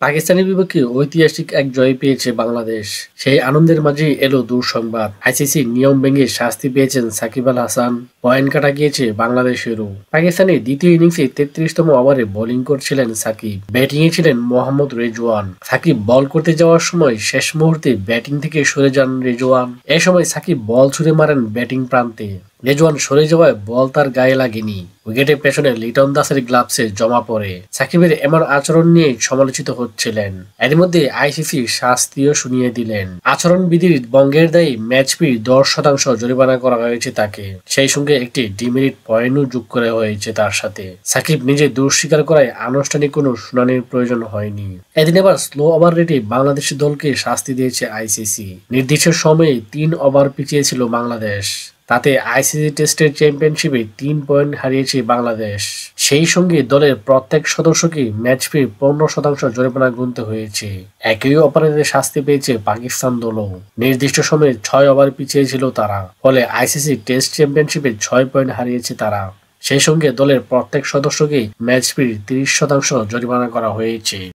পাকিস্তানের বিপক্ষে ঐতিহাসিক এক জয় পেয়েছে বাংলাদেশ। সেই আনন্দের মাঝেই এলো দুঃসংবাদ। আইসিসির নিয়ম ভেঙে শাস্তি পেয়েছেন সাকিব আল হাসান। পয়েন্ট কাটা গিয়েছে বাংলাদেশেরও। পাকিস্তানের দ্বিতীয় ইনিংসে 33তম ওভারে বোলিং করছিলেন সাকিব। ব্যাটিংয়ে ছিলেন মোহাম্মদ রেজওয়ান। সাকিব বল করতে যাওয়ার সময় শেষ মুহূর্তে ব্যাটিং থেকে সরে যান রেজওয়ান। এ সময় সাকিব বল ছুড়ে মারেন ব্যাটিং প্রান্তে। রেজওয়ান সরে যাওয়ায় বল তার গায়ে লাগেনি। উইকেটের পেছনে লিটন দাসের গ্লাভসে জমা পড়ে। সাকিবের এমন আচরণ নিয়ে সমালোচিত হচ্ছিলেন। এর মধ্যে আইসিসি শাস্তিও শুনিয়ে দিলেন। আচরণবিধির ভঙ্গের দায়ে ম্যাচ ফি 10% জরিমানা করা হয়েছে তাকে। সেই সঙ্গে একটি ডিমেরিট পয়েন্টও যোগ করা হয়েছে তার সাথে। সাকিব নিজে দোষ স্বীকার করায় আনুষ্ঠানিক কোনো শুনানির প্রয়োজন হয়নি। এদিন আবার স্লো ওভার রেটে বাংলাদেশের দলকে শাস্তি দিয়েছে আইসিসি। নির্দিষ্ট সময়ে 3 ওভার পিছিয়ে ছিল বাংলাদেশ। তাতে আইসিসি টেস্টের চ্যাম্পিয়নশিপে 3 পয়েন্ট হারিয়েছে বাংলাদেশ। সেই সঙ্গে দলের প্রত্যেক সদস্যকে ম্যাচ ফি 15% জরিমানা গুনতে হয়েছে। একই অপরাধে শাস্তি পেয়েছে পাকিস্তান দলও। নির্দিষ্ট সময়ে 6 ওভার পিছিয়ে ছিল তারা। ফলে আইসিসি টেস্ট চ্যাম্পিয়নশিপে 6 পয়েন্ট হারিয়েছে তারা। সেই সঙ্গে দলের প্রত্যেক সদস্যকে ম্যাচ ফির 30% জরিমানা করা হয়েছে।